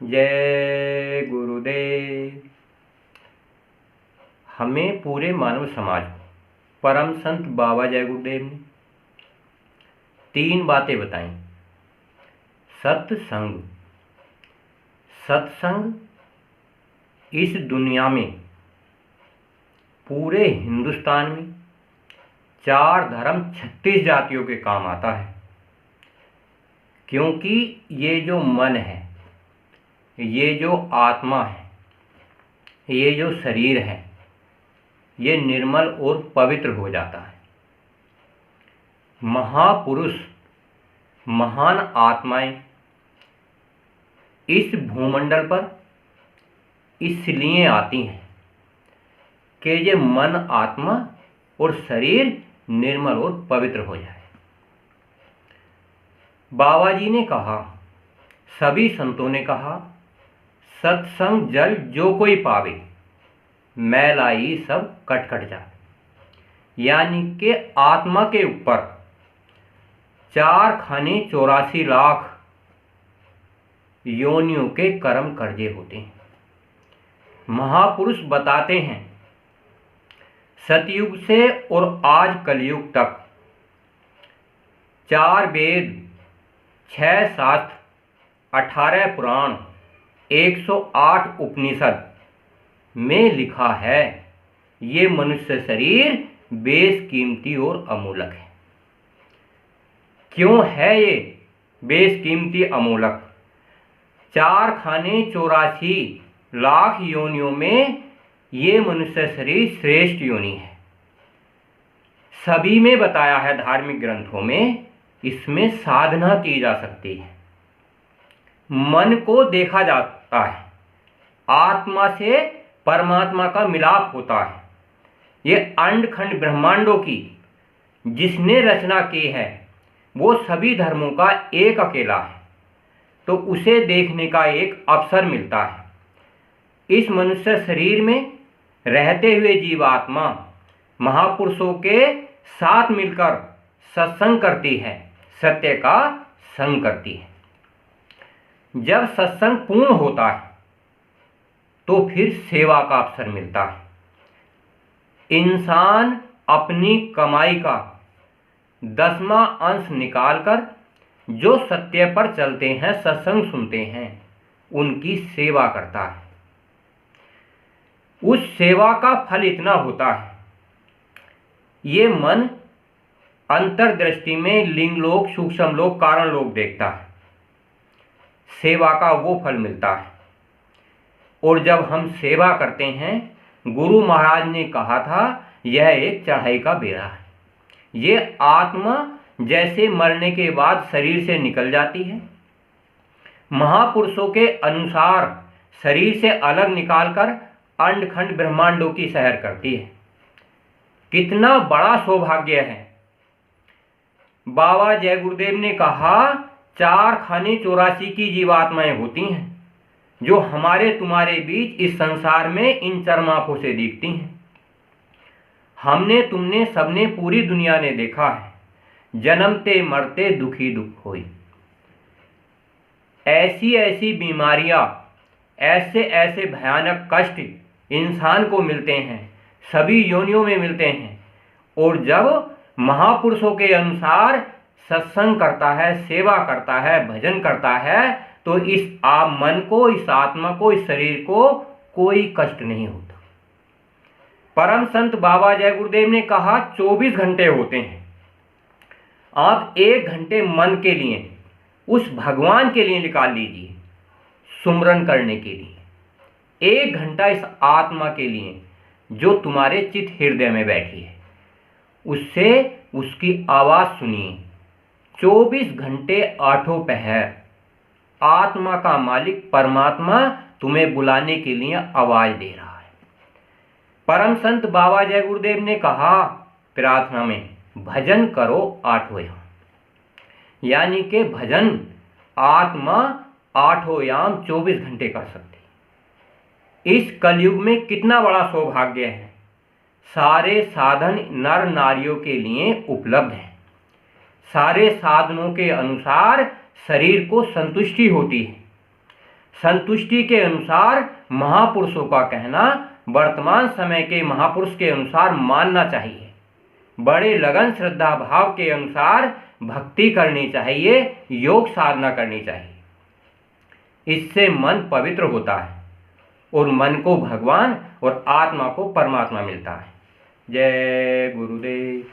जय गुरुदेव। हमें पूरे मानव समाज को परम संत बाबा जय गुरुदेव ने 3 बातें बताई। सत्संग। सत्संग इस दुनिया में, पूरे हिंदुस्तान में 4 धर्म 36 जातियों के काम आता है। क्योंकि ये जो मन है, ये जो आत्मा है, ये जो शरीर है, ये निर्मल और पवित्र हो जाता है। महापुरुष, महान आत्माएं इस भूमंडल पर इसलिए आती हैं कि ये मन, आत्मा और शरीर निर्मल और पवित्र हो जाए। बाबा जी ने कहा, सभी संतों ने कहा, सत्संग जल जो कोई पावे, मैलाई सब कट कट जाए। यानी कि आत्मा के ऊपर 4 खाने 84 लाख योनियों के कर्म कर्जे होते हैं। महापुरुष बताते हैं, सतयुग से और आज कलयुग तक 4 वेद, 6 शास्त्र, 18 पुराण, 108 उपनिषद में लिखा है, ये मनुष्य शरीर बेशकीमती और अमूलक है। क्यों है ये बेशकीमती अमूलक? 4 खाने 84 लाख योनियों में ये मनुष्य शरीर श्रेष्ठ योनि है। सभी में बताया है धार्मिक ग्रंथों में, इसमें साधना की जा सकती है। मन को देखा जाता है, आत्मा से परमात्मा का मिलाप होता है। ये अंड खंड ब्रह्मांडों की जिसने रचना की है, वो सभी धर्मों का एक अकेला है, तो उसे देखने का एक अवसर मिलता है। इस मनुष्य शरीर में रहते हुए जीवात्मा महापुरुषों के साथ मिलकर सत्संग करती है, सत्य का संग करती है। जब सत्संग पूर्ण होता है तो फिर सेवा का अवसर मिलता है। इंसान अपनी कमाई का 10वां अंश निकालकर जो सत्य पर चलते हैं, सत्संग सुनते हैं, उनकी सेवा करता है। उस सेवा का फल इतना होता है, ये मन अंतर्दृष्टि में लिंग लोक, सूक्ष्म लोक, कारण लोक देखता है। सेवा का वो फल मिलता है। और जब हम सेवा करते हैं, गुरु महाराज ने कहा था, यह एक चढ़ाई का बेड़ा है। ये आत्मा जैसे मरने के बाद शरीर से निकल जाती है, महापुरुषों के अनुसार शरीर से अलग निकालकर अंड खंड ब्रह्मांडों की सैर करती है। कितना बड़ा सौभाग्य है। बाबा जय गुरुदेव ने कहा, 4 खाने 84 की जीवात्माएं होती हैं जो हमारे तुम्हारे बीच इस संसार में इन चरम आंखों से दिखती हैं। हमने, तुमने, सबने, पूरी दुनिया ने देखा है, जन्मते मरते दुखी दुख होई। ऐसी ऐसी बीमारियां, ऐसे ऐसे भयानक कष्ट इंसान को मिलते हैं, सभी योनियों में मिलते हैं। और जब महापुरुषों के अनुसार सत्संग करता है, सेवा करता है, भजन करता है, तो इस मन को, इस आत्मा को, इस शरीर को कोई कष्ट नहीं होता। परम संत बाबा जय गुरुदेव ने कहा, 24 घंटे होते हैं। आप 1 घंटे मन के लिए, उस भगवान के लिए निकाल लीजिए, सुमरन करने के लिए। 1 घंटा इस आत्मा के लिए जो तुम्हारे चित्त हृदय में बैठी है, उससे उसकी आवाज सुनिए। 24 घंटे 8 पहर आत्मा का मालिक परमात्मा तुम्हें बुलाने के लिए आवाज दे रहा है। परम संत बाबा जय गुरुदेव ने कहा प्रार्थना में, भजन करो 8 याम। यानी कि भजन आत्मा 8 याम 24 घंटे कर सकती। इस कलयुग में कितना बड़ा सौभाग्य है। सारे साधन नर नारियों के लिए उपलब्ध हैं। सारे साधनों के अनुसार शरीर को संतुष्टि होती है। संतुष्टि के अनुसार महापुरुषों का कहना वर्तमान समय के महापुरुष के अनुसार मानना चाहिए। बड़े लगन श्रद्धा भाव के अनुसार भक्ति करनी चाहिए, योग साधना करनी चाहिए। इससे मन पवित्र होता है और मन को भगवान और आत्मा को परमात्मा मिलता है। जय गुरुदेव।